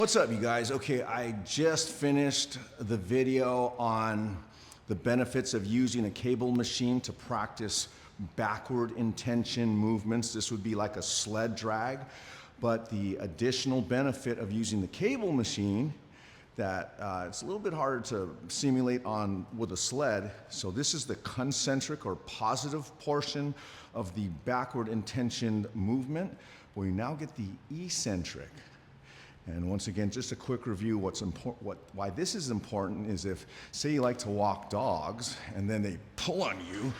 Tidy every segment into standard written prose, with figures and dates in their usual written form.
What's up, you guys? Okay, I just finished the video on the benefits of using a cable machine to practice backward intention movements. This would be like a sled drag, but the additional benefit of using the cable machine that it's a little bit harder to simulate on with a sled. So this is the concentric or positive portion of the backward intention movement. We now get the eccentric. And once again, just a quick review, why this is important is if, say you like to walk dogs and then they pull on you,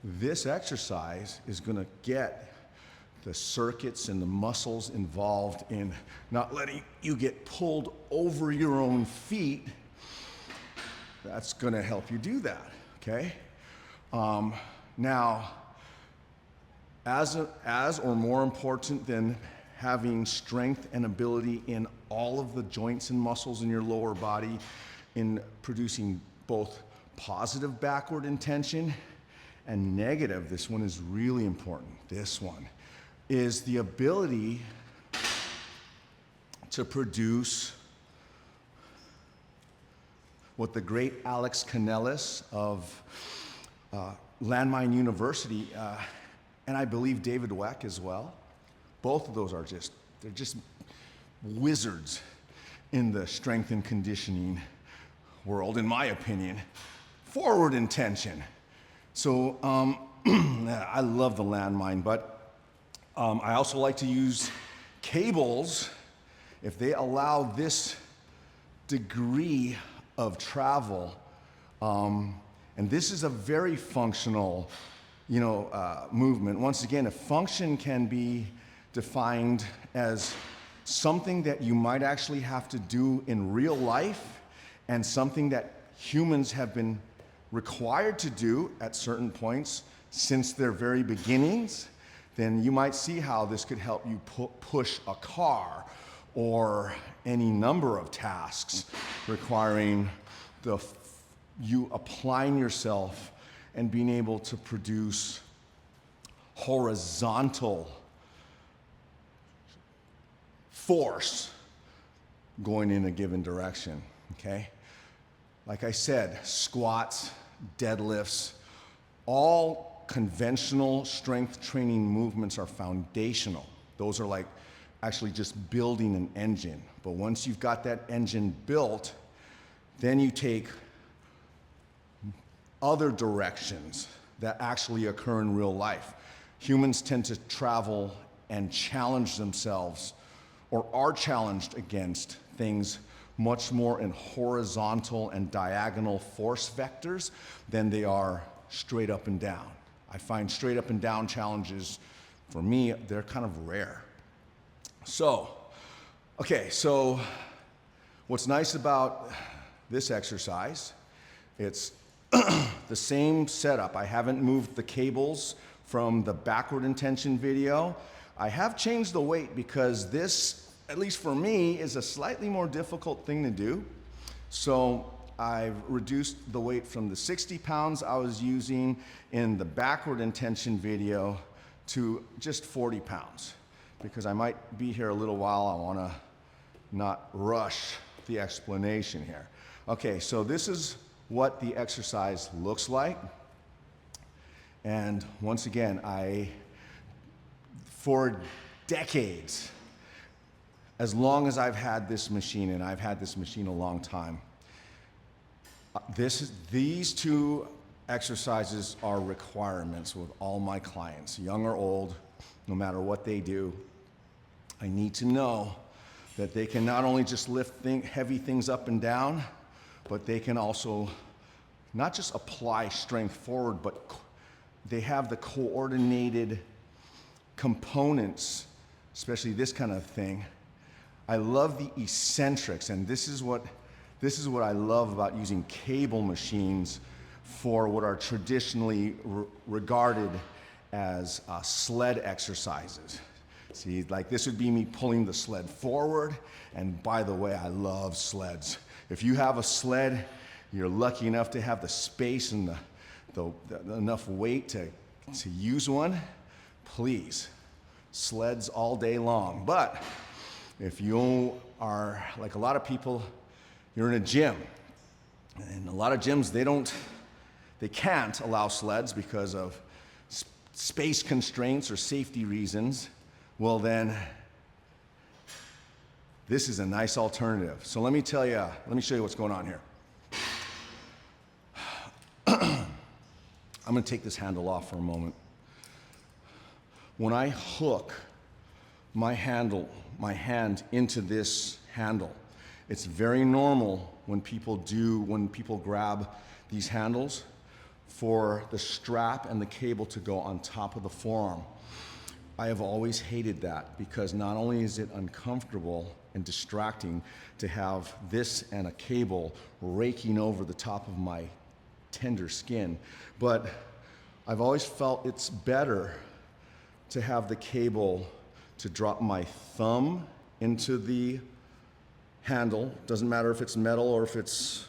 this exercise is gonna get the circuits and the muscles involved in not letting you get pulled over your own feet. That's gonna help you do that, okay? Now, as or more important than having strength and ability in all of the joints and muscles in your lower body in producing both positive backward intention and negative, this one is really important, this one, is the ability to produce what the great Alex Kanellis of Landmine University, and I believe David Weck as well, both of those are they're just wizards in the strength and conditioning world, in my opinion. Forward intention. So I love the landmine, but I also like to use cables if they allow this degree of travel. And this is a very functional, movement. Once again, a function can be defined as something that you might actually have to do in real life and something that humans have been required to do at certain points since their very beginnings. Then you might see how this could help you push a car or any number of tasks requiring you applying yourself and being able to produce horizontal force going in a given direction, okay? Like I said, squats, deadlifts, all conventional strength training movements are foundational. Those are like actually just building an engine. But once you've got that engine built, then you take other directions that actually occur in real life. Humans tend to travel and challenge themselves or are challenged against things much more in horizontal and diagonal force vectors than they are straight up and down. I find straight up and down challenges, for me, they're kind of rare. So what's nice about this exercise, it's the same setup. I haven't moved the cables from the backward intention video. I have changed the weight because this, at least for me, is a slightly more difficult thing to do. So I've reduced the weight from the 60 pounds I was using in the backward intention video to just 40 pounds. Because I might be here a little while, I wanna not rush the explanation here. Okay, so this is what the exercise looks like. And once again, for decades, as long as I've had this machine, and I've had this machine a long time, these two exercises are requirements with all my clients, young or old, no matter what they do. I need to know that they can not only just lift heavy things up and down, but they can also not just apply strength forward, but they have the coordinated components, especially this kind of thing. I love the eccentrics, and this is what I love about using cable machines for what are traditionally regarded as sled exercises. See, like this would be me pulling the sled forward, and by the way, I love sleds. If you have a sled, you're lucky enough to have the space and enough weight to use one, please, sleds all day long. But If you are, like a lot of people, you're in a gym, and a lot of gyms, they can't allow sleds because of space constraints or safety reasons. Well then, this is a nice alternative. So let me show you what's going on here. I'm gonna take this handle off for a moment. When I hook my hand into this handle, it's very normal when people grab these handles for the strap and the cable to go on top of the forearm. I have always hated that because not only is it uncomfortable and distracting to have this and a cable raking over the top of my tender skin, but I've always felt it's better to have the cable to drop my thumb into the handle. Doesn't matter if it's metal or if it's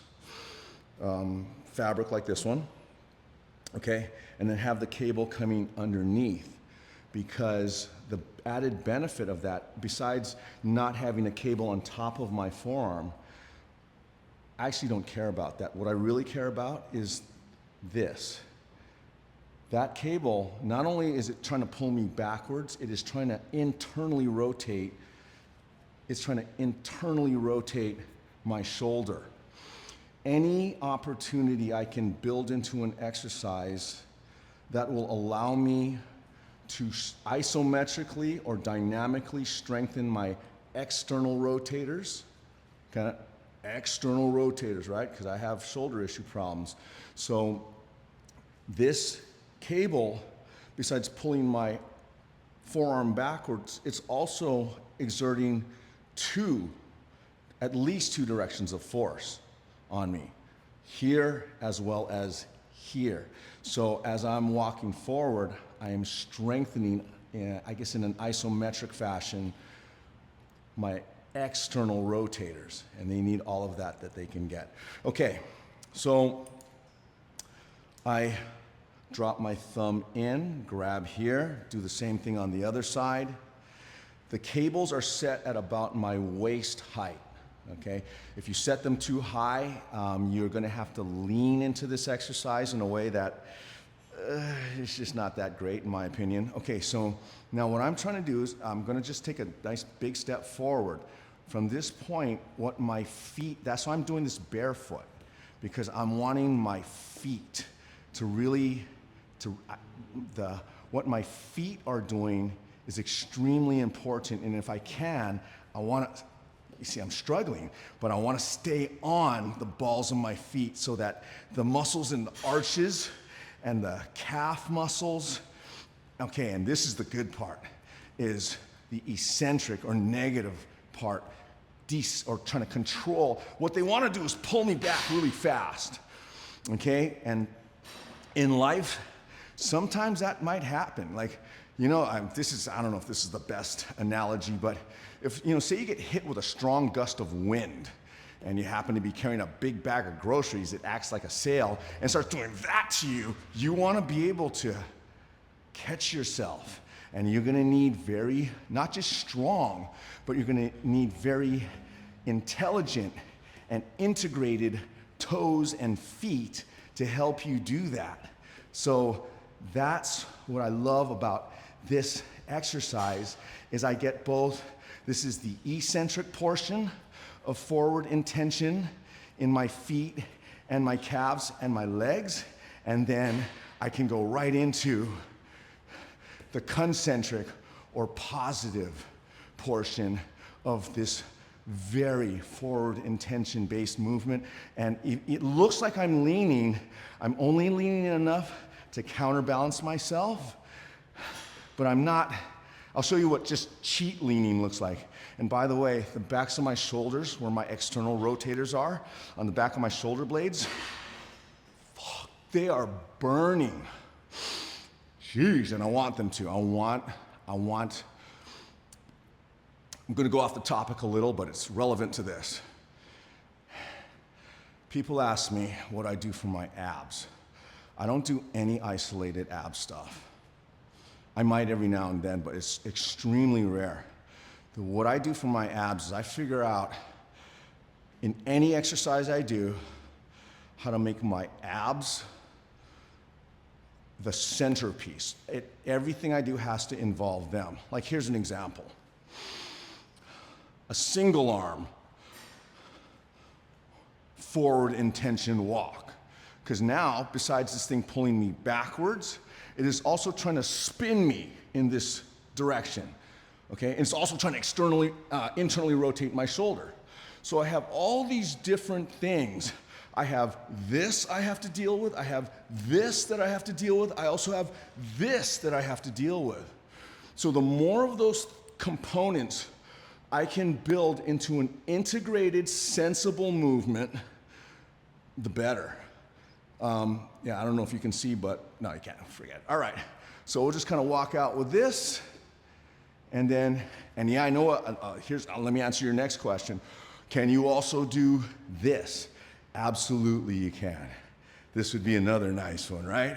fabric like this one, okay? And then have the cable coming underneath, because the added benefit of that, besides not having a cable on top of my forearm, I actually don't care about that. What I really care about is this. That cable, not only is it trying to pull me backwards, it is trying to internally rotate. It's trying to internally rotate my shoulder. Any opportunity I can build into an exercise that will allow me to isometrically or dynamically strengthen my external rotators, kind of external rotators, right? Because I have shoulder issue problems. So this cable, besides pulling my forearm backwards, it's also exerting at least two directions of force on me, here as well as here. So as I'm walking forward, I am strengthening, I guess in an isometric fashion, my external rotators, and they need all of that they can get. Okay, so I drop my thumb in, grab here, do the same thing on the other side. The cables are set at about my waist height, okay? If you set them too high, you're gonna have to lean into this exercise in a way that it's just not that great in my opinion. Okay, so now what I'm trying to do is I'm gonna just take a nice big step forward. From this point, that's why I'm doing this barefoot, because I'm wanting my feet to really, what my feet are doing is extremely important, and if I can, you see I'm struggling, but I want to stay on the balls of my feet so that the muscles in the arches and the calf muscles, okay, and this is the good part, is the eccentric or negative part, or trying to control. What they want to do is pull me back really fast, okay? And in life, sometimes that might happen. Like, you know, I don't know if this is the best analogy, but if, say you get hit with a strong gust of wind and you happen to be carrying a big bag of groceries that acts like a sail and starts doing that to you, you want to be able to catch yourself. And you're going to need not just strong, but you're going to need very intelligent and integrated toes and feet to help you do that. So that's what I love about this exercise, is I get both. This is the eccentric portion of forward intention in my feet and my calves and my legs, and then I can go right into the concentric or positive portion of this very forward intention based movement. And it looks like I'm leaning. I'm only leaning enough to counterbalance myself, but I'm not. I'll show you what just cheat leaning looks like. And by the way, the backs of my shoulders, where my external rotators are, on the back of my shoulder blades, they are burning. Jeez, and I want them to. I'm gonna go off the topic a little, but it's relevant to this. People ask me what I do for my abs. I don't do any isolated ab stuff. I might every now and then, but it's extremely rare. What I do for my abs is I figure out in any exercise I do how to make my abs the centerpiece. Everything I do has to involve them. Like here's an example. A single arm forward intention walk. Because now, besides this thing pulling me backwards, it is also trying to spin me in this direction. Okay? And it's also trying to internally rotate my shoulder. So I have all these different things. I have this I have to deal with. I have this that I have to deal with. I also have this that I have to deal with. So the more of those components I can build into an integrated, sensible movement, the better. Yeah, I don't know if you can see, but no, you can't. Forget it. All right. So we'll just kind of walk out with this. And yeah, I know what, let me answer your next question. Can you also do this? Absolutely you can. This would be another nice one, right?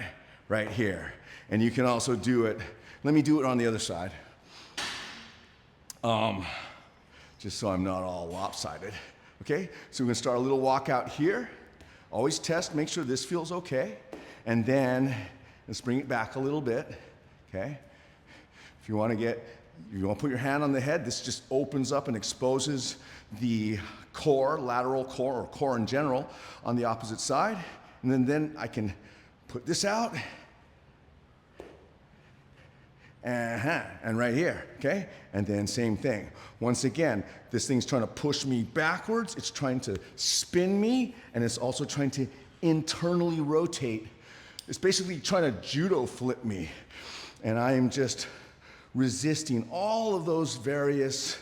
Right here. And you can also do it, let me do it on the other side. Just so I'm not all lopsided. Okay? So we're gonna start a little walk out here. Always test, make sure this feels okay. And then let's bring it back a little bit. Okay? If you wanna put your hand on the head, this just opens up and exposes the core, lateral core, or core in general, on the opposite side. And then I can put this out. And right here, okay? And then same thing. Once again, this thing's trying to push me backwards, it's trying to spin me, and it's also trying to internally rotate. It's basically trying to judo flip me. And I am just resisting all of those various,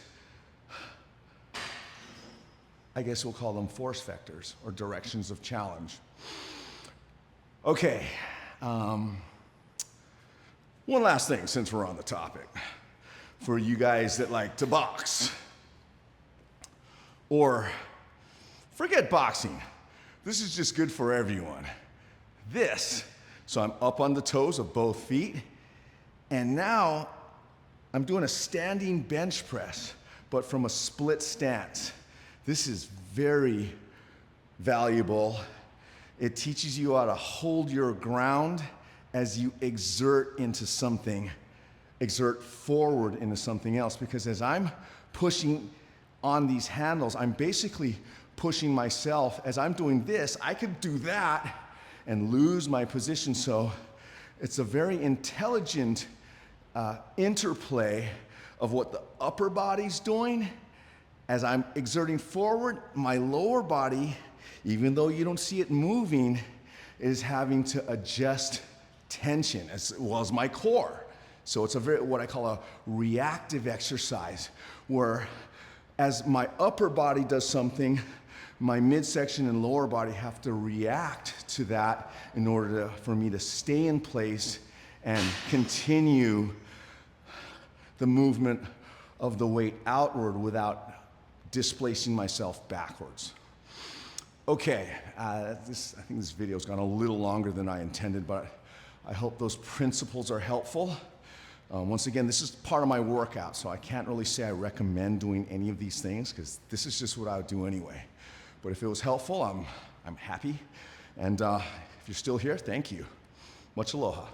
I guess we'll call them force vectors or directions of challenge. Okay. One last thing, since we're on the topic, for you guys that like to box, or forget boxing. This is just good for everyone. This, so I'm up on the toes of both feet, and now I'm doing a standing bench press, but from a split stance. This is very valuable. It teaches you how to hold your ground as you exert forward into something else. Because as I'm pushing on these handles, I'm basically pushing myself. As I'm doing this, I could do that and lose my position. So it's a very intelligent interplay of what the upper body's doing. As I'm exerting forward, my lower body, even though you don't see it moving, is having to adjust tension as well as my core. So it's what I call a reactive exercise, where as my upper body does something, my midsection and lower body have to react to that in order for me to stay in place and continue the movement of the weight outward without displacing myself backwards. Okay, I think this video's gone a little longer than I intended, but I hope those principles are helpful. Once again, this is part of my workout, so I can't really say I recommend doing any of these things, because this is just what I would do anyway. But if it was helpful, I'm happy. And if you're still here, thank you. Much aloha.